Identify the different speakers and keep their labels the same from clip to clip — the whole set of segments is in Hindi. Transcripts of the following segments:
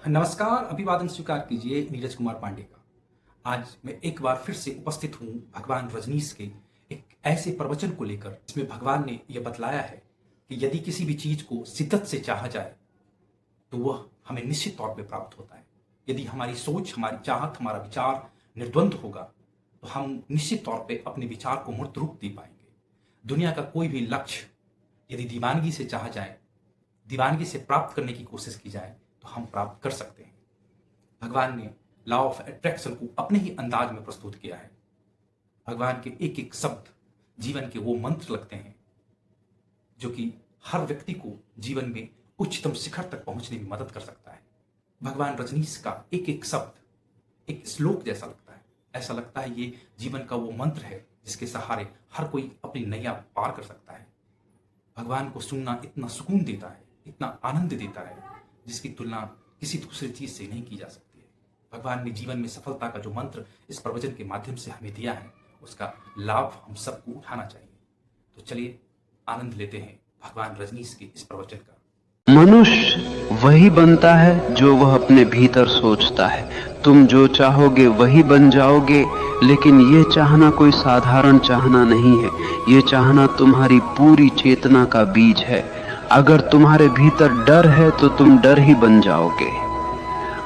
Speaker 1: नमस्कार, अभिवादन स्वीकार कीजिए नीरज कुमार पांडे का। आज मैं एक बार फिर से उपस्थित हूँ भगवान रजनीश के एक ऐसे प्रवचन को लेकर जिसमें भगवान ने यह बतलाया है कि यदि किसी भी चीज को शिद्दत से चाहा जाए तो वह हमें निश्चित तौर पे प्राप्त होता है। यदि हमारी सोच, हमारी चाहत, हमारा विचार निर्द्वंद होगा तो हम निश्चित तौर पे अपने विचार को मूर्त रूप दे पाएंगे। दुनिया का कोई भी लक्ष्य यदि दीवानगी से चाहा जाए, दीवानगी से प्राप्त करने की कोशिश की जाए तो हम प्राप्त कर सकते हैं। भगवान ने लॉ ऑफ अट्रैक्शन को अपने ही अंदाज में प्रस्तुत किया है। भगवान के एक एक शब्द जीवन के वो मंत्र लगते हैं जो कि हर व्यक्ति को जीवन में उच्चतम शिखर तक पहुंचने में मदद कर सकता है। भगवान रजनीश का एक एक शब्द एक श्लोक जैसा लगता है। ऐसा लगता है ये जीवन का वो मंत्र है जिसके सहारे हर कोई अपनी नैया पार कर सकता है। भगवान को सुनना इतना सुकून देता है, इतना आनंद देता है जिसकी तुलना किसी दूसरी चीज से नहीं की जा सकती है। भगवान ने जीवन में सफलता का जो मंत्र इस प्रवचन के माध्यम से हमें दिया है उसका लाभ हम सबको उठाना चाहिए। तो चलिए आनंद लेते हैं भगवान रजनीश के इस प्रवचन का।
Speaker 2: मनुष्य वही बनता है जो वह अपने भीतर सोचता है। तुम जो चाहोगे वही बन जाओगे, लेकिन ये चाहना कोई साधारण चाहना नहीं है। ये चाहना तुम्हारी पूरी चेतना का बीज है। अगर तुम्हारे भीतर डर है तो तुम डर ही बन जाओगे।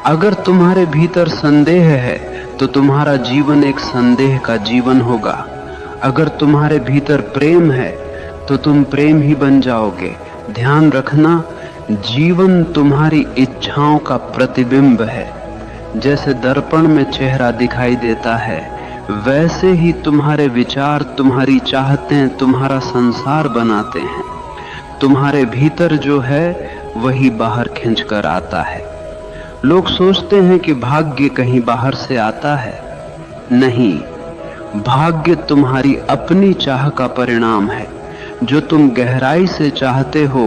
Speaker 2: अगर तुम्हारे भीतर संदेह है तो तुम्हारा जीवन एक संदेह का जीवन होगा। अगर तुम्हारे भीतर प्रेम है तो तुम प्रेम ही बन जाओगे। ध्यान रखना, जीवन तुम्हारी इच्छाओं का प्रतिबिंब है। जैसे दर्पण में चेहरा दिखाई देता है, वैसे ही तुम्हारे विचार, तुम्हारी चाहतें तुम्हारा संसार बनाते हैं। तुम्हारे भीतर जो है वही बाहर खींचकर आता है। लोग सोचते हैं कि भाग्य कहीं बाहर से आता है। नहीं, भाग्य तुम्हारी अपनी चाह का परिणाम है। जो तुम गहराई से चाहते हो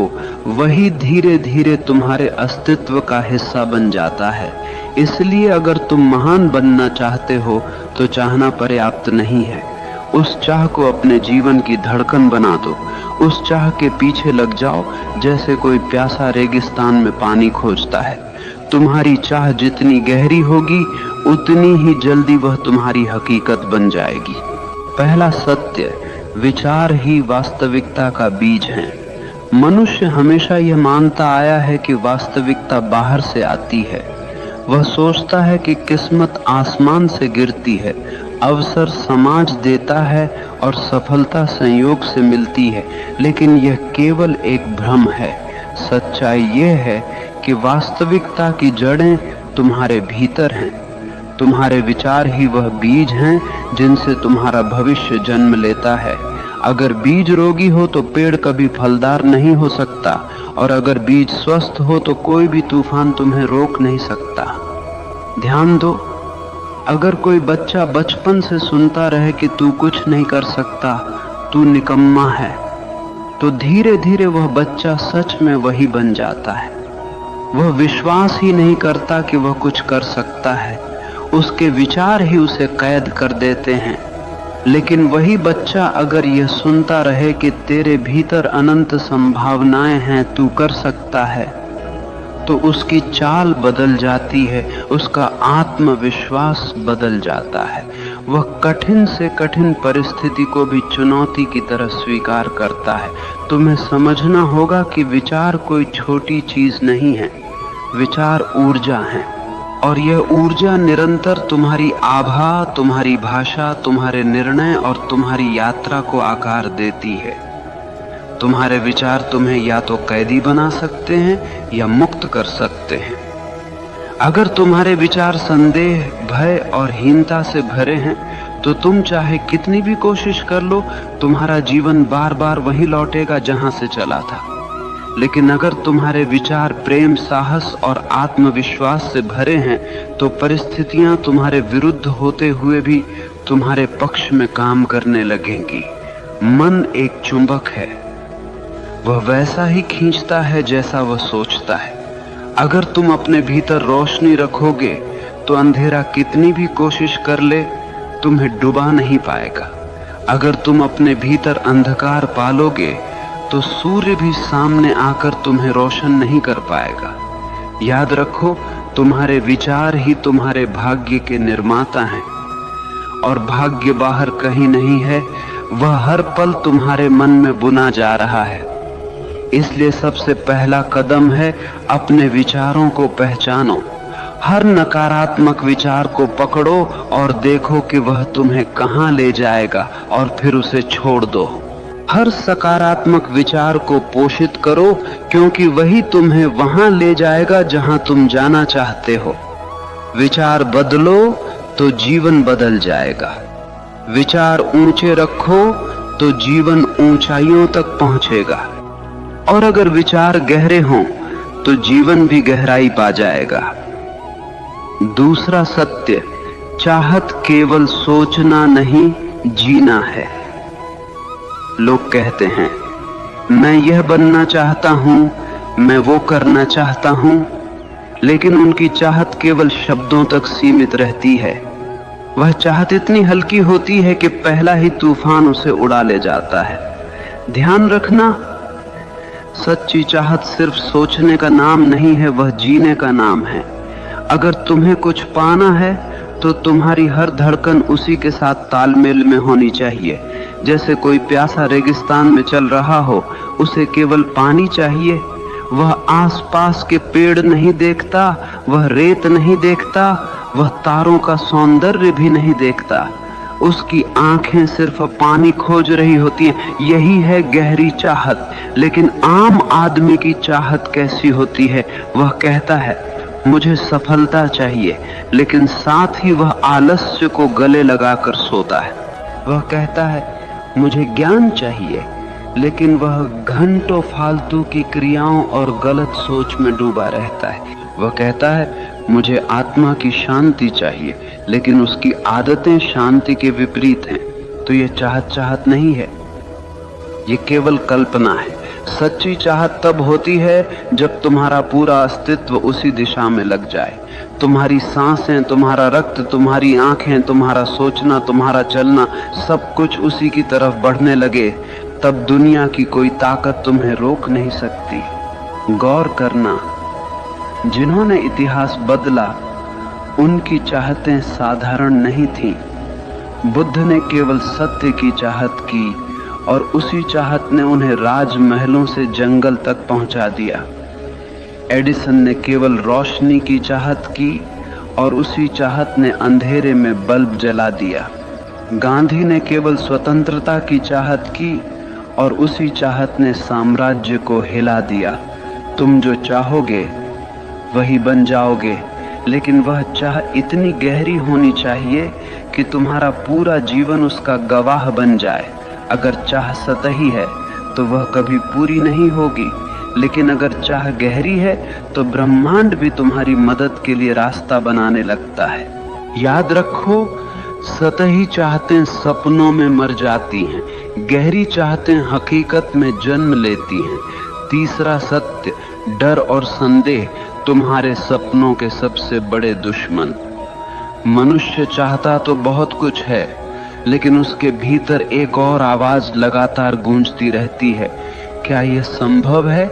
Speaker 2: वही धीरे धीरे तुम्हारे अस्तित्व का हिस्सा बन जाता है। इसलिए अगर तुम महान बनना चाहते हो तो चाहना पर्याप्त नहीं है। उस चाह को अपने जीवन की धड़कन बना दो। उस चाह के पीछे लग जाओ जैसे कोई प्यासा रेगिस्तान में पानी खोजता है। तुम्हारी चाह जितनी गहरी होगी उतनी ही जल्दी वह तुम्हारी हकीकत बन जाएगी। पहला सत्य, विचार ही वास्तविकता का बीज है। मनुष्य हमेशा यह मानता आया है कि वास्तविकता बाहर से आती है। वह सोचता है कि किस्मत आसमान से गिरती है, अवसर समाज देता है और सफलता संयोग से मिलती है, लेकिन यह केवल एक भ्रम है। सच्चाई यह है कि वास्तविकता की जड़ें तुम्हारे भीतर हैं। तुम्हारे विचार ही वह बीज हैं जिनसे तुम्हारा भविष्य जन्म लेता है। अगर बीज रोगी हो तो पेड़ कभी फलदार नहीं हो सकता, और अगर बीज स्वस्थ हो तो कोई भी तूफान तुम्हें रोक नहीं सकता। ध्यान दो, अगर कोई बच्चा बचपन से सुनता रहे कि तू कुछ नहीं कर सकता, तू निकम्मा है, तो धीरे धीरे वह बच्चा सच में वही बन जाता है। वह विश्वास ही नहीं करता कि वह कुछ कर सकता है। उसके विचार ही उसे कैद कर देते हैं। लेकिन वही बच्चा अगर यह सुनता रहे कि तेरे भीतर अनंत संभावनाएं हैं, तू कर सकता है, तो उसकी चाल बदल जाती है, उसका आत्मविश्वास बदल जाता है। वह कठिन से कठिन परिस्थिति को भी चुनौती की तरह स्वीकार करता है। तुम्हें समझना होगा कि विचार कोई छोटी चीज नहीं है। विचार ऊर्जा है, और यह ऊर्जा निरंतर तुम्हारी आभा, तुम्हारी भाषा, तुम्हारे निर्णय और तुम्हारी यात्रा को आकार देती है। तुम्हारे विचार तुम्हें या तो कैदी बना सकते हैं या मुक्त कर सकते हैं। अगर तुम्हारे विचार संदेह, भय और हीनता से भरे हैं तो तुम चाहे कितनी भी कोशिश कर लो, तुम्हारा जीवन बार बार वहीं लौटेगा जहां से चला था। लेकिन अगर तुम्हारे विचार प्रेम, साहस और आत्मविश्वास से भरे हैं तो परिस्थितियां तुम्हारे विरुद्ध होते हुए भी तुम्हारे पक्ष में काम करने लगेंगी। मन एक चुंबक है, वह वैसा ही खींचता है जैसा वह सोचता है। अगर तुम अपने भीतर रोशनी रखोगे तो अंधेरा कितनी भी कोशिश कर ले तुम्हें डुबा नहीं पाएगा। अगर तुम अपने भीतर अंधकार पालोगे तो सूर्य भी सामने आकर तुम्हें रोशन नहीं कर पाएगा। याद रखो, तुम्हारे विचार ही तुम्हारे भाग्य के निर्माता हैं, और भाग्य बाहर कहीं नहीं है, वह हर पल तुम्हारे मन में बुना जा रहा है। इसलिए सबसे पहला कदम है अपने विचारों को पहचानो। हर नकारात्मक विचार को पकड़ो और देखो कि वह तुम्हें कहां ले जाएगा, और फिर उसे छोड़ दो। हर सकारात्मक विचार को पोषित करो, क्योंकि वही तुम्हें वहां ले जाएगा जहां तुम जाना चाहते हो। विचार बदलो तो जीवन बदल जाएगा। विचार ऊंचे रखो तो जीवन ऊंचाइयों तक पहुंचेगा, और अगर विचार गहरे हों तो जीवन भी गहराई पा जाएगा। दूसरा सत्य, चाहत केवल सोचना नहीं, जीना है। लोग कहते हैं, मैं यह बनना चाहता हूं, मैं वो करना चाहता हूं, लेकिन उनकी चाहत केवल शब्दों तक सीमित रहती है। वह चाहत इतनी हल्की होती है कि पहला ही तूफान उसे उड़ा ले जाता है। ध्यान रखना, सच्ची चाहत सिर्फ सोचने का नाम नहीं है, वह जीने का नाम है। अगर तुम्हें कुछ पाना है तो तुम्हारी हर धड़कन उसी के साथ तालमेल में होनी चाहिए। जैसे कोई प्यासा रेगिस्तान में चल रहा हो, उसे केवल पानी चाहिए। वह आसपास के पेड़ नहीं देखता, वह रेत नहीं देखता, वह तारों का सौंदर्य भी नहीं देखता। उसकी आंखें सिर्फ पानी खोज रही होती हैं। यही है गहरी चाहत। लेकिन आम आदमी की चाहत कैसी होती है? वह कहता है, मुझे सफलता चाहिए, लेकिन साथ ही वह आलस्य को गले लगाकर सोता है। वह कहता है, मुझे ज्ञान चाहिए, लेकिन वह घंटों फालतू की क्रियाओं और गलत सोच में डूबा रहता है। वह कहता है, मुझे आत्मा की शांति चाहिए, लेकिन उसकी आदतें शांति के विपरीत हैं। तो ये चाहत नहीं है, ये केवल कल्पना है। सच्ची चाहत तब होती है जब तुम्हारा पूरा अस्तित्व उसी दिशा में लग जाए। तुम्हारी सांसें, तुम्हारा रक्त, तुम्हारी आंखें, तुम्हारा सोचना, तुम्हारा चलना, सब कुछ उसी की तरफ बढ़ने लगे। तब दुनिया की कोई ताकत तुम्हें रोक नहीं सकती। गौर करना, जिन्होंने इतिहास बदला उनकी चाहतें साधारण नहीं थीं। बुद्ध ने केवल सत्य की चाहत की, और उसी चाहत ने उन्हें राजमहलों से जंगल तक पहुंचा दिया। एडिसन ने केवल रोशनी की चाहत की, और उसी चाहत ने अंधेरे में बल्ब जला दिया। गांधी ने केवल स्वतंत्रता की चाहत की, और उसी चाहत ने साम्राज्य को हिला दिया। तुम जो चाहोगे वही बन जाओगे, लेकिन वह चाह इतनी गहरी होनी चाहिए कि तुम्हारा पूरा जीवन उसका गवाह बन जाए। अगर चाह सतही है तो वह कभी पूरी नहीं होगी, लेकिन अगर चाह गहरी है तो ब्रह्मांड भी तुम्हारी मदद के लिए रास्ता बनाने लगता है। याद रखो, सतही चाहतें सपनों में मर जाती हैं, गहरी चाहतें हकीकत में जन्म लेती हैं। तीसरा सत्य, डर और संदेह तुम्हारे सपनों के सबसे बड़े दुश्मन। मनुष्य चाहता तो बहुत कुछ है, लेकिन उसके भीतर एक और आवाज लगातार गूंजती रहती है, क्या यह संभव है?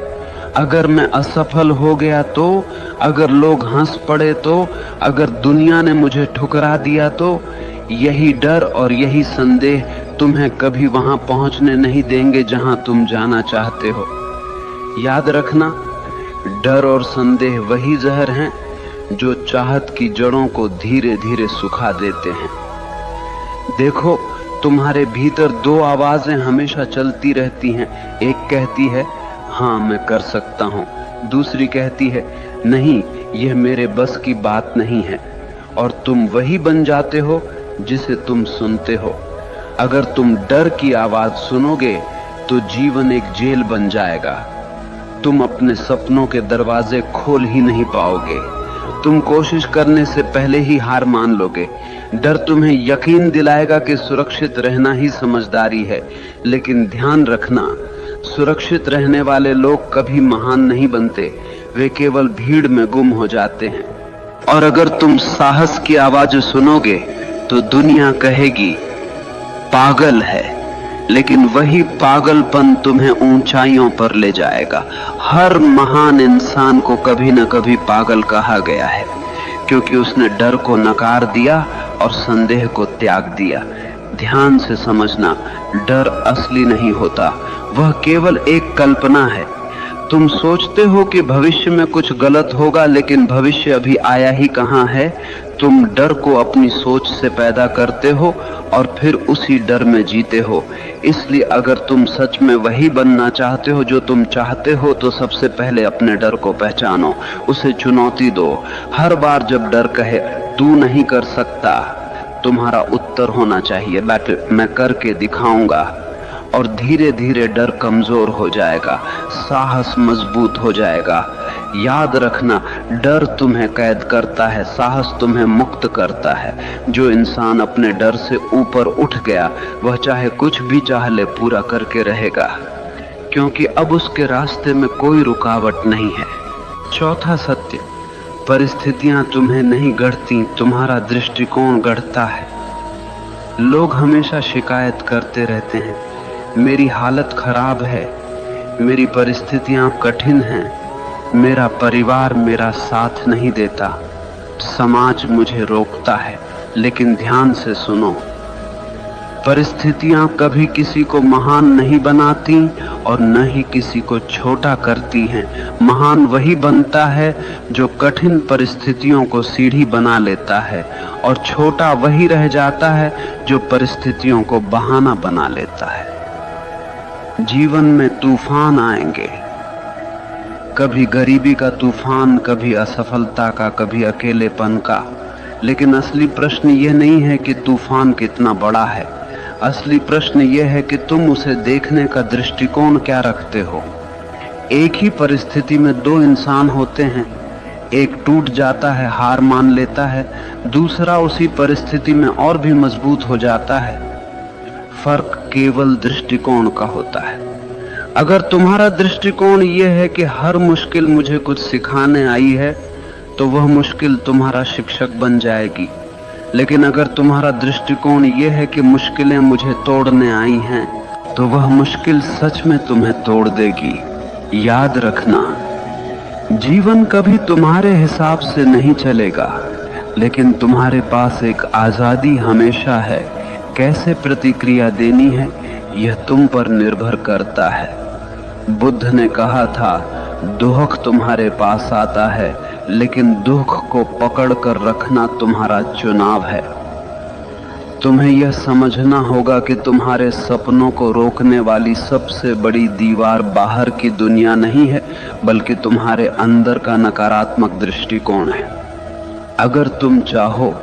Speaker 2: अगर मैं असफल हो गया तो? अगर लोग हंस पड़े तो? अगर दुनिया ने मुझे ठुकरा दिया तो? यही डर और यही संदेह तुम्हें कभी वहां पहुंचने नहीं देंगे जहां तुम जाना चाहते हो। याद रखना, डर और संदेह वही जहर हैं जो चाहत की जड़ों को धीरे धीरे सुखा देते हैं। देखो, तुम्हारे भीतर दो आवाजें हमेशा चलती रहती हैं। एक कहती है, हाँ मैं कर सकता हूं। दूसरी कहती है, नहीं, यह मेरे बस की बात नहीं है। और तुम वही बन जाते हो जिसे तुम सुनते हो। अगर तुम डर की आवाज सुनोगे तो जीवन एक जेल बन जाएगा। तुम अपने सपनों के दरवाजे खोल ही नहीं पाओगे। तुम कोशिश करने से पहले ही हार मान लोगे। डर तुम्हें यकीन दिलाएगा कि सुरक्षित रहना ही समझदारी है, लेकिन ध्यान रखना, सुरक्षित रहने वाले लोग कभी महान नहीं बनते, वे केवल भीड़ में गुम हो जाते हैं। और अगर तुम साहस की आवाज सुनोगे तो दुनिया कहेगी पागल है, लेकिन वही पागलपन तुम्हें ऊंचाइयों पर ले जाएगा। हर महान इंसान को कभी न कभी पागल कहा गया है। क्योंकि उसने डर को नकार दिया और संदेह को त्याग दिया। ध्यान से समझना, डर असली नहीं होता, वह केवल एक कल्पना है। तुम सोचते हो कि भविष्य में कुछ गलत होगा, लेकिन भविष्य अभी आया ही कहां है। तुम डर को अपनी सोच से पैदा करते हो और फिर उसी डर में जीते हो। इसलिए अगर तुम सच में वही बनना चाहते हो जो तुम चाहते हो, तो सबसे पहले अपने डर को पहचानो, उसे चुनौती दो। हर बार जब डर कहे तू नहीं कर सकता, तुम्हारा उत्तर होना चाहिए मैं करके दिखाऊंगा। और धीरे धीरे डर कमजोर हो जाएगा, साहस मजबूत हो जाएगा। याद रखना, डर तुम्हें कैद करता है, साहस तुम्हें मुक्त करता है। जो इंसान अपने डर से ऊपर उठ गया, वह चाहे कुछ भी चाह ले पूरा करके रहेगा, क्योंकि अब उसके रास्ते में कोई रुकावट नहीं है। चौथा सत्य, परिस्थितियां तुम्हें नहीं गढ़ती, तुम्हारा दृष्टिकोण गढ़ता है। लोग हमेशा शिकायत करते रहते हैं, मेरी हालत खराब है, मेरी परिस्थितियां कठिन हैं, मेरा परिवार मेरा साथ नहीं देता, समाज मुझे रोकता है। लेकिन ध्यान से सुनो, परिस्थितियां कभी किसी को महान नहीं बनाती और न ही किसी को छोटा करती हैं। महान वही बनता है जो कठिन परिस्थितियों को सीढ़ी बना लेता है, और छोटा वही रह जाता है जो परिस्थितियों को बहाना बना लेता है। जीवन में तूफान आएंगे, कभी गरीबी का तूफान, कभी असफलता का, कभी अकेलेपन का। लेकिन असली प्रश्न यह नहीं है कि तूफान कितना बड़ा है, असली प्रश्न यह है कि तुम उसे देखने का दृष्टिकोण क्या रखते हो। एक ही परिस्थिति में दो इंसान होते हैं, एक टूट जाता है, हार मान लेता है, दूसरा उसी परिस्थिति में और भी मजबूत हो जाता है। फर्क केवल दृष्टिकोण का होता है। अगर तुम्हारा दृष्टिकोण यह है कि हर मुश्किल मुझे कुछ सिखाने आई है, तो वह मुश्किल तुम्हारा शिक्षक बन जाएगी। लेकिन अगर तुम्हारा दृष्टिकोण यह है कि मुश्किलें मुझे तोड़ने आई हैं, तो वह मुश्किल सच में तुम्हें तोड़ देगी। याद रखना, जीवन कभी तुम्हारे हिसाब से नहीं चलेगा, लेकिन तुम्हारे पास एक आजादी हमेशा है। कैसे प्रतिक्रिया देनी है, यह तुम पर निर्भर करता है। बुद्ध ने कहा था, दुख तुम्हारे पास आता है, लेकिन दुख को पकड़ कर रखना तुम्हारा चुनाव है। तुम्हें यह समझना होगा कि तुम्हारे सपनों को रोकने वाली सबसे बड़ी दीवार बाहर की दुनिया नहीं है, बल्कि तुम्हारे अंदर का नकारात्मक दृष्टिकोण है। अगर तुम चाहो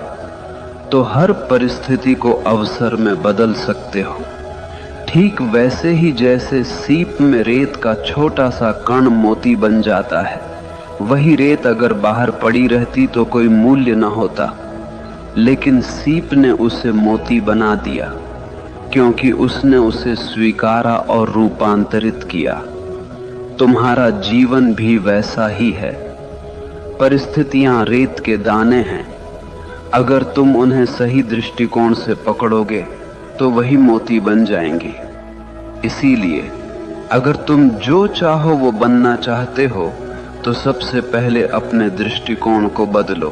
Speaker 2: तो हर परिस्थिति को अवसर में बदल सकते हो। ठीक वैसे ही जैसे सीप में रेत का छोटा सा कण मोती बन जाता है, वही रेत अगर बाहर पड़ी रहती तो कोई मूल्य न होता, लेकिन सीप ने उसे मोती बना दिया, क्योंकि उसने उसे स्वीकारा और रूपांतरित किया। तुम्हारा जीवन भी वैसा ही है। परिस्थितियां रेत के दाने हैं, अगर तुम उन्हें सही दृष्टिकोण से पकड़ोगे तो वही मोती बन जाएंगी। इसीलिए अगर तुम जो चाहो वो बनना चाहते हो, तो सबसे पहले अपने दृष्टिकोण को बदलो।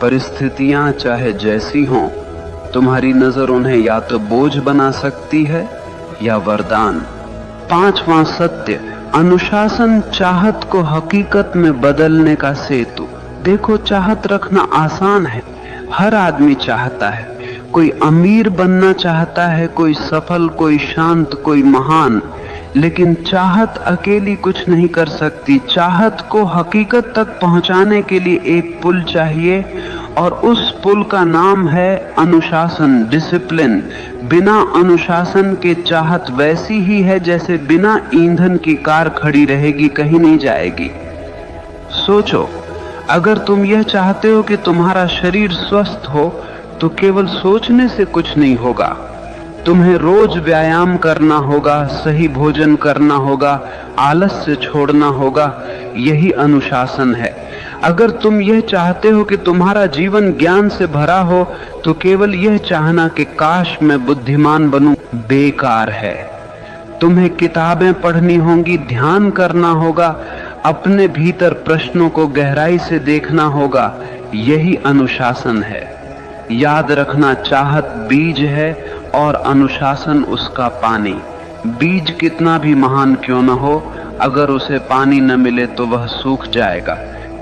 Speaker 2: परिस्थितियां चाहे जैसी हों, तुम्हारी नजर उन्हें या तो बोझ बना सकती है या वरदान। पांचवा सत्य, अनुशासन चाहत को हकीकत में बदलने का सेतु। देखो, चाहत रखना आसान है, हर आदमी चाहता है। कोई अमीर बनना चाहता है, कोई सफल, कोई शांत, कोई महान। लेकिन चाहत अकेली कुछ नहीं कर सकती। चाहत को हकीकत तक पहुंचाने के लिए एक पुल चाहिए, और उस पुल का नाम है अनुशासन, डिसिप्लिन। बिना अनुशासन के चाहत वैसी ही है जैसे बिना ईंधन की कार खड़ी रहेगी, कहीं नहीं जाएगी। सोचो, अगर तुम यह चाहते हो कि तुम्हारा शरीर स्वस्थ हो, तो केवल सोचने से कुछ नहीं होगा। तुम्हें रोज व्यायाम करना होगा, सही भोजन करना होगा, आलस्य छोड़ना होगा। यही अनुशासन है। अगर तुम यह चाहते हो कि तुम्हारा जीवन ज्ञान से भरा हो, तो केवल यह चाहना कि काश मैं बुद्धिमान बनूं बेकार है। तुम्हें किताबें पढ़नी होंगी, ध्यान करना होगा, अपने भीतर प्रश्नों को गहराई से देखना होगा। यही अनुशासन है। याद रखना, चाहत बीज है और अनुशासन उसका पानी। बीज कितना भी महान क्यों न हो, अगर उसे पानी न मिले तो वह सूख जाएगा।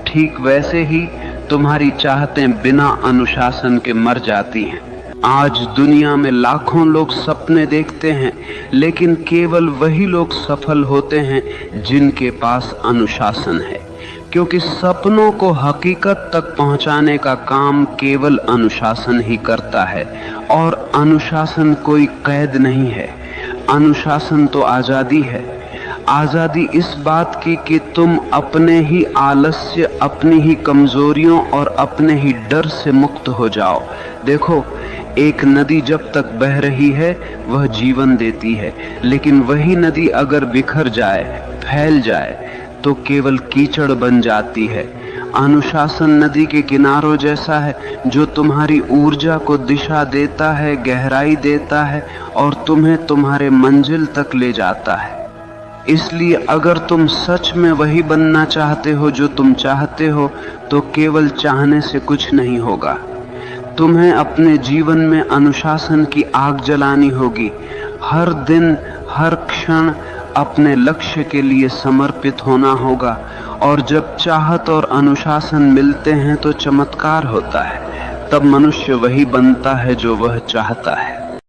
Speaker 2: ठीक वैसे ही तुम्हारी चाहतें बिना अनुशासन के मर जाती हैं। आज दुनिया में लाखों लोग सपने देखते हैं, लेकिन केवल वही लोग सफल होते हैं जिनके पास अनुशासन है, क्योंकि सपनों को हकीकत तक पहुंचाने का काम केवल अनुशासन ही करता है। और अनुशासन कोई कैद नहीं है, अनुशासन तो आजादी है। आजादी इस बात की कि तुम अपने ही आलस्य, अपनी ही कमजोरियों और अपने ही डर से मुक्त हो जाओ। देखो, एक नदी जब तक बह रही है वह जीवन देती है, लेकिन वही नदी अगर बिखर जाए, फैल जाए, तो केवल कीचड़ बन जाती है। अनुशासन नदी के किनारों जैसा है, जो तुम्हारी ऊर्जा को दिशा देता है, गहराई देता है और तुम्हें तुम्हारे मंजिल तक ले जाता है। इसलिए अगर तुम सच में वही बनना चाहते हो जो तुम चाहते हो, तो केवल चाहने से कुछ नहीं होगा। तुम्हें अपने जीवन में अनुशासन की आग जलानी होगी। हर दिन, हर क्षण अपने लक्ष्य के लिए समर्पित होना होगा। और जब चाहत और अनुशासन मिलते हैं तो चमत्कार होता है। तब मनुष्य वही बनता है जो वह चाहता है।